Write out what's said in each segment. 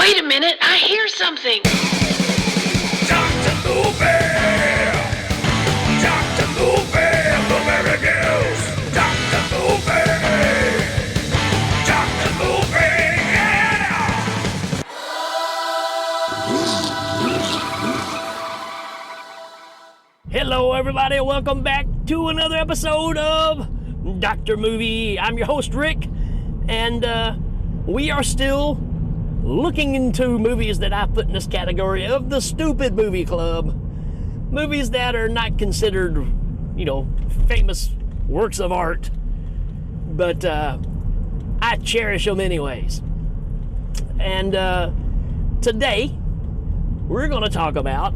Wait a minute, I hear something. Dr. Movie! Dr. Movie! Blueberry News! Dr. Movie! Dr. Movie! Yeah! Hello, everybody. Welcome back to another episode of Dr. Movie. I'm your host, Rick, and we are still looking into movies that I put in this category of the Stupid Movie Club. Movies that are not considered, famous works of art, but I cherish them anyways. And today, we're going to talk about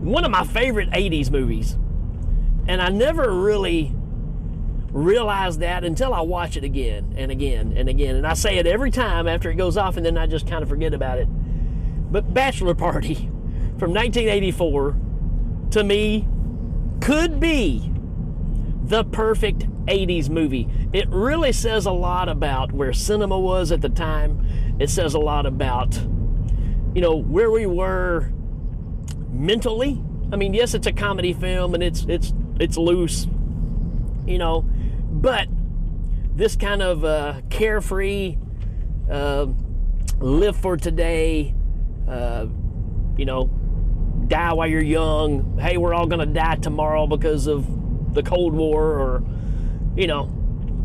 one of my favorite 80s movies. And I never really realize that until I watch it again and again and again. And I say it every time after it goes off, and then I just kind of forget about it. But Bachelor Party from 1984, to me, could be the perfect 80s movie. It really says a lot about where cinema was at the time. It says a lot about, where we were mentally. I mean, yes, it's a comedy film and it's loose, but this kind of carefree, live for today, die while you're young. Hey, we're all gonna die tomorrow because of the Cold War, or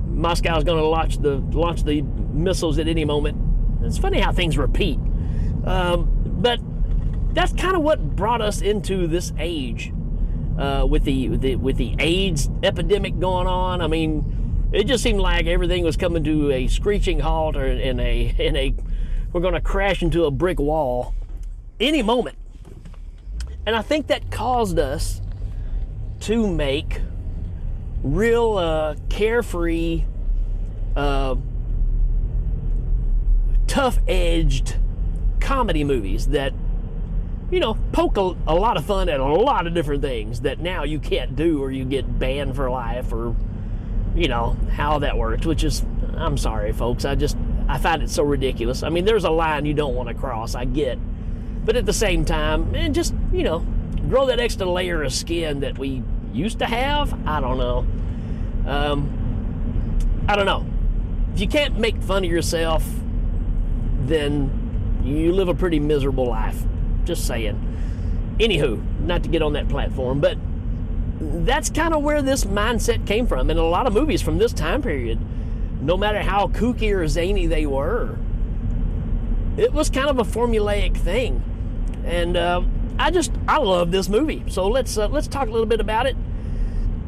Moscow's gonna launch the missiles at any moment. It's funny how things repeat, but that's kind of what brought us into this age. With the AIDS epidemic going on, I mean, it just seemed like everything was coming to a screeching halt, or we're going to crash into a brick wall any moment. And I think that caused us to make real carefree, tough-edged comedy movies that poke a lot of fun at a lot of different things that now you can't do, or you get banned for life, or how that works, which is, I'm sorry folks, I find it so ridiculous. I mean, there's a line you don't want to cross, I get, but at the same time, and just grow that extra layer of skin that we used to have. I don't know. If you can't make fun of yourself, then you live a pretty miserable life. Just saying. Anywho, not to get on that platform, but that's kind of where this mindset came from. And a lot of movies from this time period, no matter how kooky or zany they were, it was kind of a formulaic thing. And I love this movie. So let's talk a little bit about it.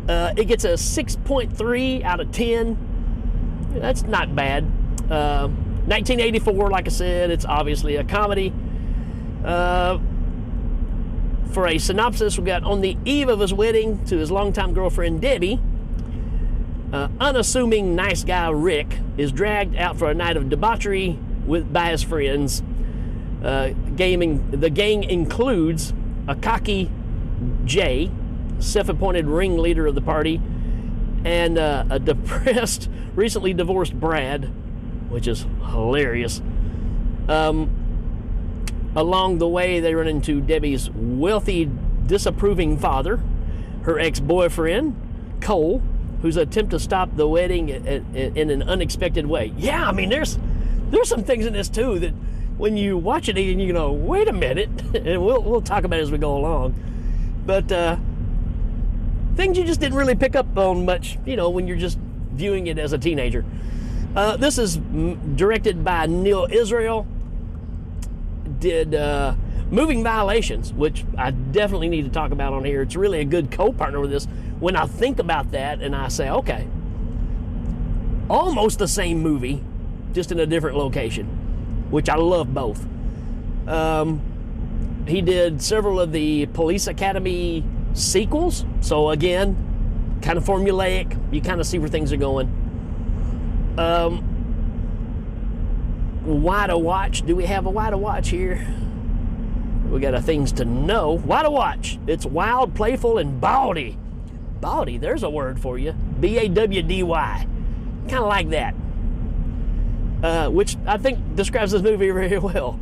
It gets a 6.3 out of 10. That's not bad. 1984, like I said, it's obviously a comedy. For a synopsis, we got: on the eve of his wedding to his longtime girlfriend Debbie, unassuming nice guy Rick is dragged out for a night of debauchery by his friends. The gang includes a cocky Jay, self-appointed ringleader of the party, and a depressed, recently divorced Brad, which is hilarious. Along the way, they run into Debbie's wealthy, disapproving father, her ex-boyfriend, Cole, whose attempt to stop the wedding in an unexpected way. Yeah, I mean, there's some things in this, too, that when you watch it, and you go, wait a minute, and we'll talk about it as we go along. But things you just didn't really pick up on much, when you're just viewing it as a teenager. This is directed by Neil Israel. Did Moving Violations, which I definitely need to talk about on here. It's really a good co-partner with this. When I think about that and I say, okay, almost the same movie, just in a different location, which I love both. He did several of the Police Academy sequels, so again, kind of formulaic. You kind of see where things are going. Why to watch? Do we have a why to watch here? We got a things to know. Why to watch? It's wild, playful, and bawdy. Bawdy, there's a word for you. B-A-W-D-Y. Kind of like that. which I think describes this movie very well.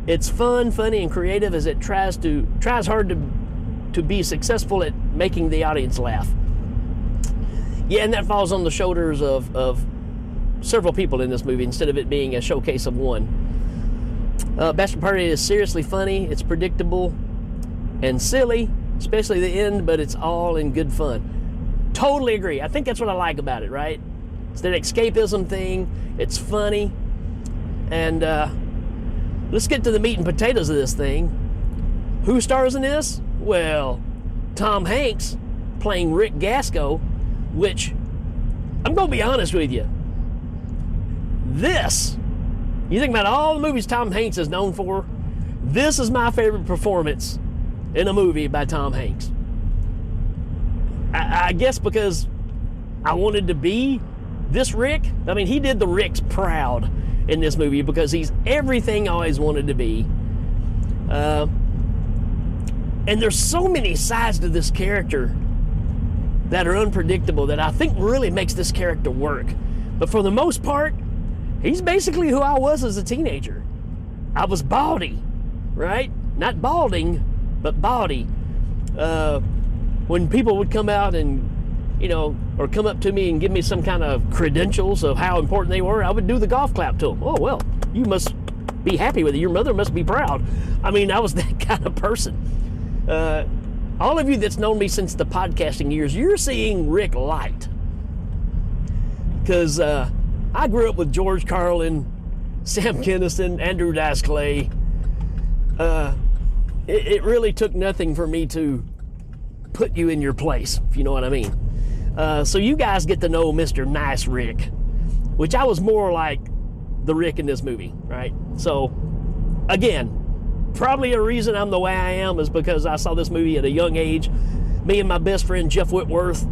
It's fun, funny, and creative as it tries hard to be successful at making the audience laugh. Yeah, and that falls on the shoulders of several people in this movie instead of it being a showcase of one. Bachelor Party is seriously funny, it's predictable and silly, especially the end, but it's all in good fun. Totally agree. I think that's what I like about it, right? It's that escapism thing, it's funny, and let's get to the meat and potatoes of this thing. Who stars in this? Well, Tom Hanks playing Rick Gasco, which, I'm going to be honest with you, you think about all the movies Tom Hanks is known for, this is my favorite performance in a movie by Tom Hanks. I guess because I wanted to be this Rick. I mean, he did the Ricks proud in this movie because he's everything I always wanted to be. And there's so many sides to this character that are unpredictable that I think really makes this character work. But for the most part, he's basically who I was as a teenager. I was baldy, right? Not balding, but baldy. When people would come out and, or come up to me and give me some kind of credentials of how important they were, I would do the golf clap to them. Oh, well, you must be happy with it. Your mother must be proud. I mean, I was that kind of person. All of you that's known me since the podcasting years, you're seeing Rick Light. Because I grew up with George Carlin, Sam Kinison, Andrew Dice Clay. It really took nothing for me to put you in your place, if you know what I mean. So you guys get to know Mr. Nice Rick, which I was more like the Rick in this movie, right? So, again, probably a reason I'm the way I am is because I saw this movie at a young age. Me and my best friend Jeff Whitworth,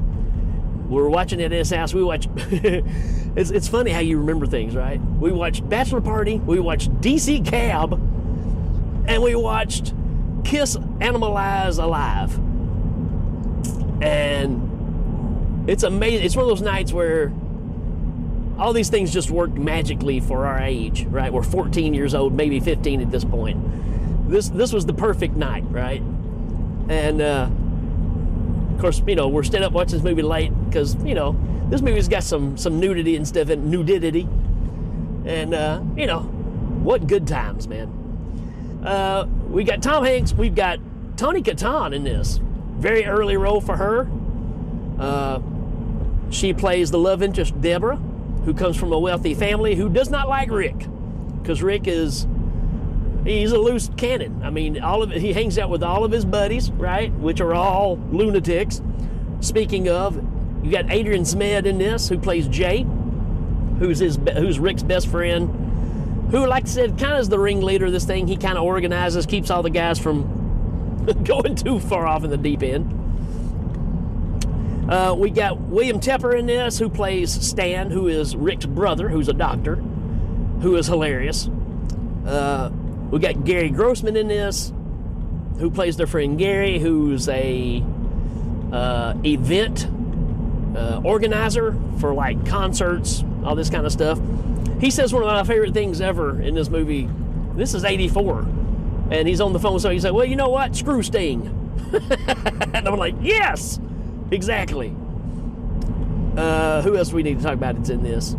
we were watching it at his house. We watched, it's funny how you remember things, right? We watched Bachelor Party, we watched DC Cab, and we watched Kiss Animalize Alive. And it's amazing. It's one of those nights where all these things just worked magically for our age, right? We're 14 years old, maybe 15 at this point. This was the perfect night, right? And of course, we're staying up watching this movie late because this movie's got some nudity and stuff, and nudity, and what good times, man. We got Tom Hanks, we've got Tony Catan in this. Very early role for her. She plays the love interest Deborah, who comes from a wealthy family who does not like Rick, because Rick he's a loose cannon. I mean, he hangs out with all of his buddies, right, which are all lunatics. Speaking of, you got Adrian Zmed in this, who plays Jay, who's Rick's best friend, who, like I said, kind of is the ringleader of this thing. He kind of organizes, keeps all the guys from going too far off in the deep end. We got William Tepper in this, who plays Stan, who is Rick's brother, who's a doctor, who is hilarious. We got Gary Grossman in this, who plays their friend Gary, who's a event organizer for like concerts, all this kind of stuff. He says one of my favorite things ever in this movie. This is 84. And he's on the phone, so he said, well, you know what? Screw Sting. And I'm like, yes! Exactly. Who else do we need to talk about that's in this?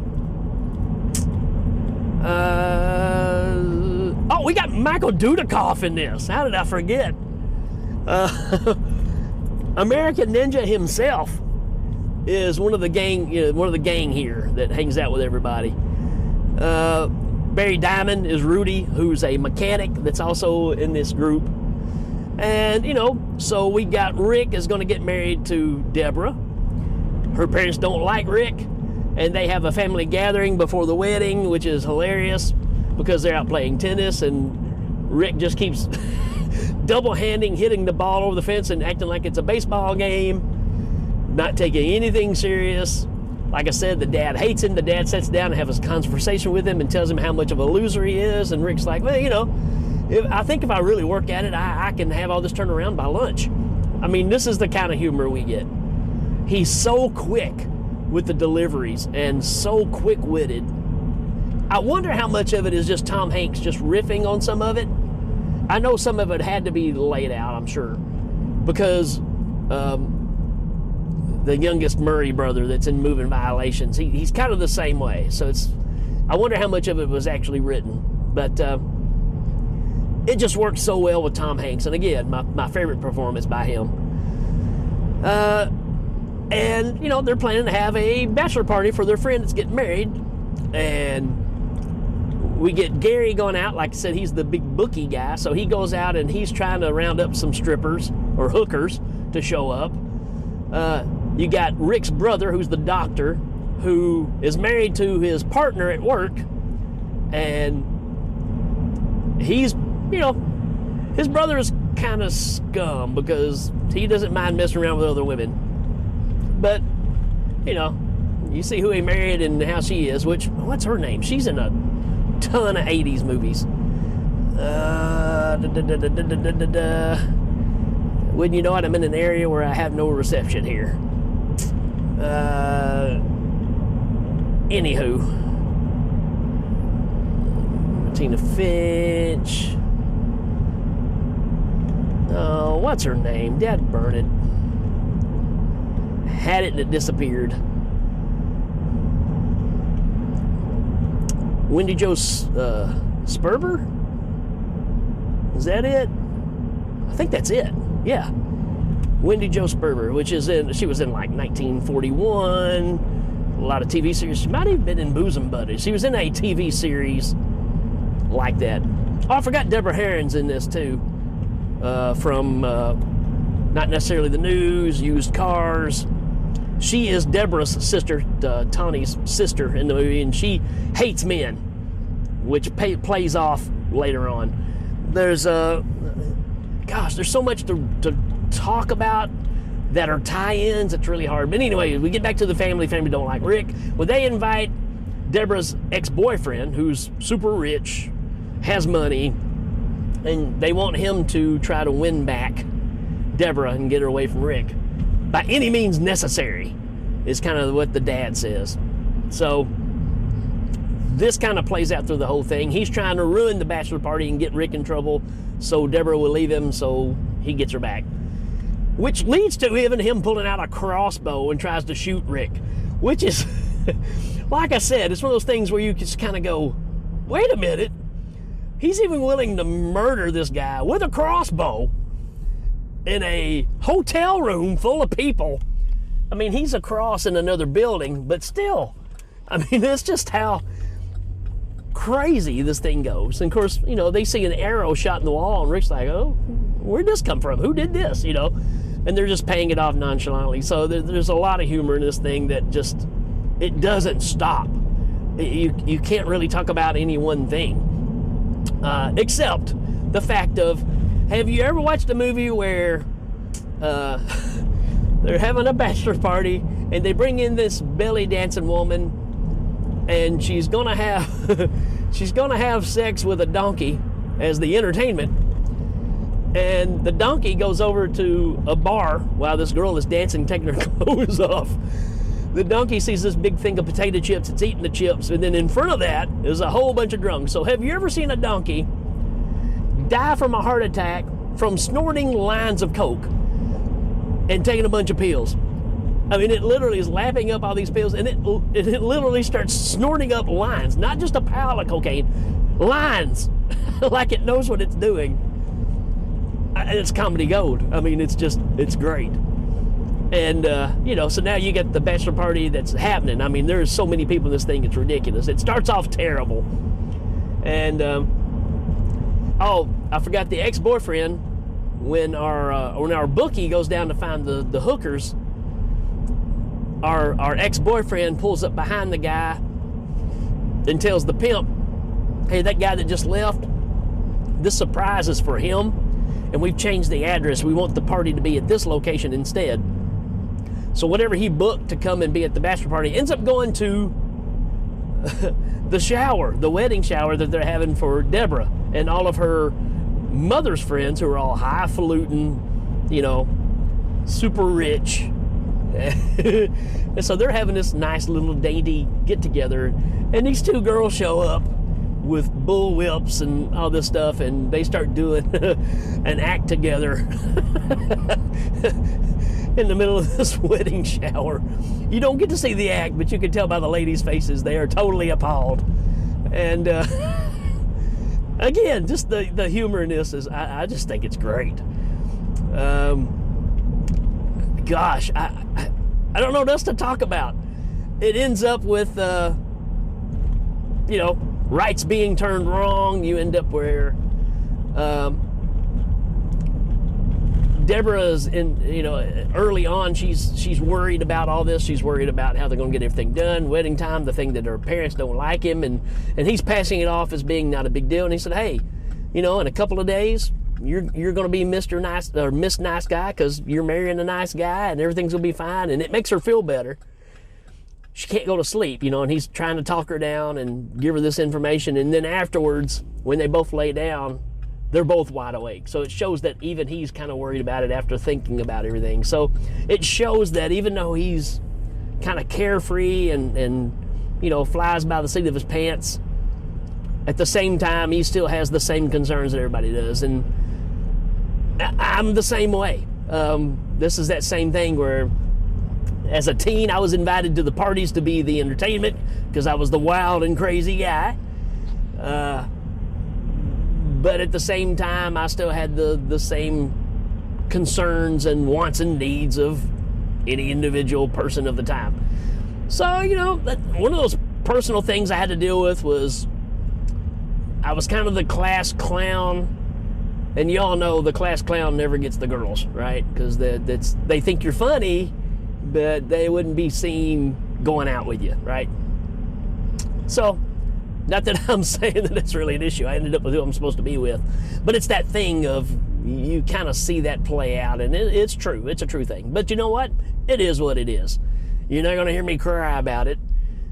We got Michael Dudikoff in this. How did I forget? American Ninja himself is one of the gang here that hangs out with everybody. Barry Diamond is Rudy, who's a mechanic that's also in this group. And, so we got Rick is going to get married to Deborah. Her parents don't like Rick, and they have a family gathering before the wedding, which is hilarious because they're out playing tennis, and Rick just keeps double-handing, hitting the ball over the fence and acting like it's a baseball game, not taking anything serious. Like I said, the dad hates him. The dad sits down and has a conversation with him and tells him how much of a loser he is. And Rick's like, well, I think if I really work at it, I can have all this turned around by lunch. I mean, this is the kind of humor we get. He's so quick with the deliveries and so quick-witted I wonder how much of it is just Tom Hanks just riffing on some of it. I know some of it had to be laid out, I'm sure, because the youngest Murray brother that's in Moving Violations, he's kind of the same way. So I wonder how much of it was actually written. But it just worked so well with Tom Hanks. And again, my favorite performance by him. And, you know, they're planning to have a bachelor party for their friend that's getting married. And we get Gary going out. Like I said, he's the big bookie guy. So he goes out and he's trying to round up some strippers or hookers to show up. You got Rick's brother, who's the doctor, who is married to his partner at work. And he's, you know, his brother is kind of scum because he doesn't mind messing around with other women. But, you know, you see who he married and how she is, what's her name? She's in a ton of 80s movies. Wouldn't you know it, I'm in an area where I have no reception here. Anywho. Tina Finch. Oh, what's her name? Dad burn it. Had it and it disappeared. Wendy Jo Sperber? Is that it? I think that's it. Yeah. Wendy Jo Sperber, she was in like 1941, a lot of TV series. She might have been in Bosom Buddies. She was in a TV series like that. Oh, I forgot Deborah Harron's in this too, from not necessarily the news, used cars. She is Deborah's sister, Tawny's sister in the movie, and she hates men, which plays off later on. There's there's so much to talk about that are tie-ins. It's really hard. But anyway, we get back to the family. Family don't like Rick. Well, they invite Deborah's ex-boyfriend, who's super rich, has money, and they want him to try to win back Deborah and get her away from Rick by any means necessary, is kind of what the dad says. So this kind of plays out through the whole thing. He's trying to ruin the bachelor party and get Rick in trouble so Deborah will leave him so he gets her back, which leads to even him pulling out a crossbow and tries to shoot Rick, which is like I said, it's one of those things where you just kind of go, wait a minute, he's even willing to murder this guy with a crossbow in a hotel room full of people. I mean, he's across in another building, but still, I mean, it's just how crazy this thing goes. And of course, you know, they see an arrow shot in the wall and Rick's like, oh, where'd this come from? Who did this? You know, and they're just paying it off nonchalantly. So there's a lot of humor in this thing that just, it doesn't stop. You can't really talk about any one thing, except the fact of, have you ever watched a movie where they're having a bachelor party and they bring in this belly dancing woman and she's gonna have sex with a donkey as the entertainment, and the donkey goes over to a bar while this girl is dancing, taking her clothes off. The donkey sees this big thing of potato chips, it's eating the chips, and then in front of that is a whole bunch of drunks. So have you ever seen a donkey die from a heart attack from snorting lines of coke and taking a bunch of pills? I mean, it literally is lapping up all these pills, and it literally starts snorting up lines, not just a pile of cocaine, lines, like it knows what it's doing. It's comedy gold. I mean, it's great. And, you know, so now you get the bachelor party that's happening. I mean, there's so many people in this thing, it's ridiculous. It starts off terrible. And, oh, I forgot the ex-boyfriend, when our bookie goes down to find the hookers, our ex-boyfriend pulls up behind the guy and tells the pimp, hey, that guy that just left, this surprise is for him, and we've changed the address. We want the party to be at this location instead. So whatever he booked to come and be at the bachelor party ends up going to the shower, the wedding shower that they're having for Deborah and all of her mother's friends, who are all highfalutin, you know, super rich, And so they're having this nice little dainty get together, and these two girls show up with bull whips and all this stuff, and they start doing an act together in the middle of this wedding shower. You don't get to see the act, but you can tell by the ladies' faces they are totally appalled. And again, just the humor in this is, I just think it's great. Gosh, I don't know what else to talk about. It ends up with, rights being turned wrong. You end up where Deborah's early on, she's worried about all this. She's worried about how they're going to get everything done. Wedding time, the thing that her parents don't like him, and he's passing it off as being not a big deal. And he said, hey, in a couple of days, you're going to be Mr. Nice or Miss Nice Guy, because you're marrying a nice guy, and everything's going to be fine. And it makes her feel better. She can't go to sleep, and he's trying to talk her down and give her this information. And then afterwards, when they both lay down, they're both wide awake. So it shows that even he's kind of worried about it after thinking about everything. So it shows that even though he's kind of carefree and flies by the seat of his pants, at the same time, he still has the same concerns that everybody does. And I'm the same way. This is that same thing where, as a teen, I was invited to the parties to be the entertainment because I was the wild and crazy guy. But at the same time, I still had the same concerns and wants and needs of any individual person of the time. So, one of those personal things I had to deal with was I was kind of the class clown. And y'all know the class clown never gets the girls, right? Because they think you're funny, but they wouldn't be seen going out with you, right? So, not that I'm saying that it's really an issue. I ended up with who I'm supposed to be with. But it's that thing of, you kind of see that play out, and it's true. It's a true thing. But you know what? It is what it is. You're not going to hear me cry about it,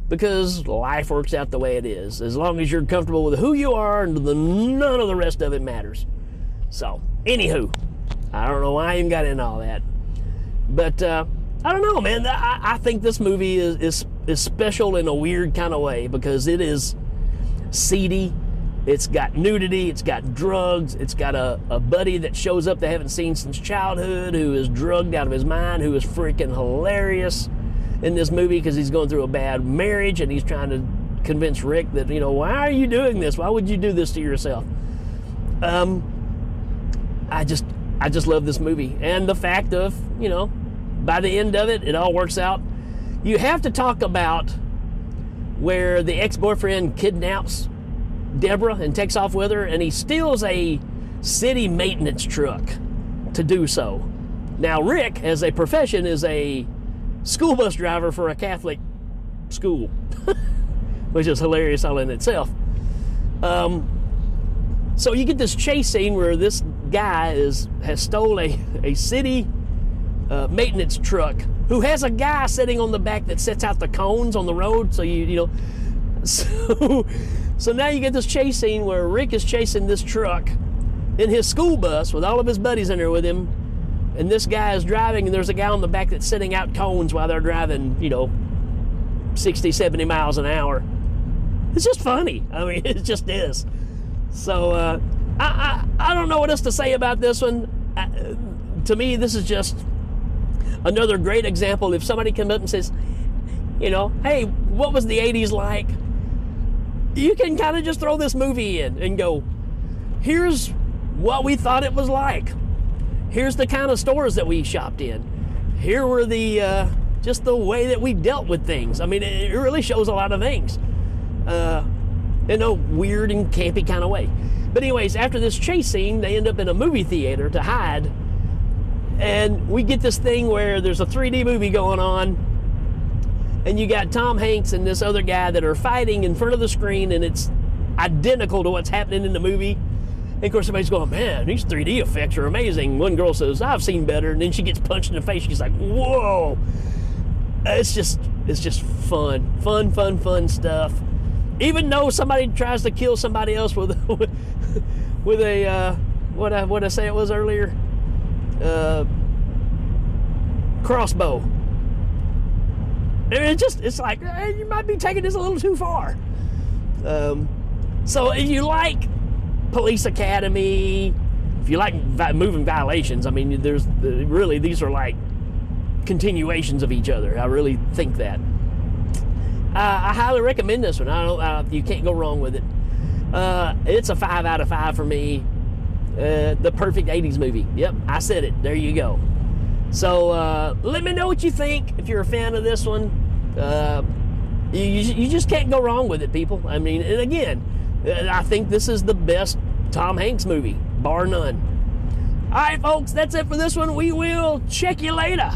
because life works out the way it is. As long as you're comfortable with who you are, none of the rest of it matters. So, anywho, I don't know why I even got into all that. But, I don't know, man. I think this movie is special in a weird kind of way, because it is seedy. It's got nudity. It's got drugs. It's got a buddy that shows up they haven't seen since childhood, who is drugged out of his mind, who is freaking hilarious in this movie because he's going through a bad marriage, and he's trying to convince Rick that, why are you doing this? Why would you do this to yourself? I just love this movie. And the fact of, by the end of it, it all works out. You have to talk about where the ex-boyfriend kidnaps Deborah and takes off with her, and he steals a city maintenance truck to do so. Now, Rick, as a profession, is a school bus driver for a Catholic school, which is hilarious all in itself. So you get this chase scene where this guy has stolen a city maintenance truck, who has a guy sitting on the back that sets out the cones on the road. So so now you get this chase scene where Rick is chasing this truck in his school bus with all of his buddies in there with him, and this guy is driving, and there's a guy on the back that's setting out cones while they're driving 60, 70 miles an hour. It's just funny. I mean, it just is. So I don't know what else to say about this one. To me, this is just another great example. If somebody comes up and says, hey, what was the 80s like? You can kind of just throw this movie in and go, here's what we thought it was like. Here's the kind of stores that we shopped in. Here were the just the way that we dealt with things. I mean, it really shows a lot of things in a weird and campy kind of way. But anyways, after this chase scene, they end up in a movie theater to hide. And we get this thing where there's a 3D movie going on, and you got Tom Hanks and this other guy that are fighting in front of the screen, and it's identical to what's happening in the movie. And of course, everybody's going, man, these 3D effects are amazing. One girl says, I've seen better. And then she gets punched in the face. She's like, whoa. It's just fun stuff. Even though somebody tries to kill somebody else with a what I say it was earlier, crossbow. I mean, it's like, you might be taking this a little too far. So if you like Police Academy, if you like moving violations, I mean, there's really, these are like continuations of each other. I really think that. I highly recommend this one. You can't go wrong with it. It's a 5 out of 5 for me. The perfect 80s movie. Yep, I said it. There you go. So let me know what you think if you're a fan of this one. You just can't go wrong with it, people. I mean, and again, I think this is the best Tom Hanks movie, bar none. All right, folks, that's it for this one. We will check you later.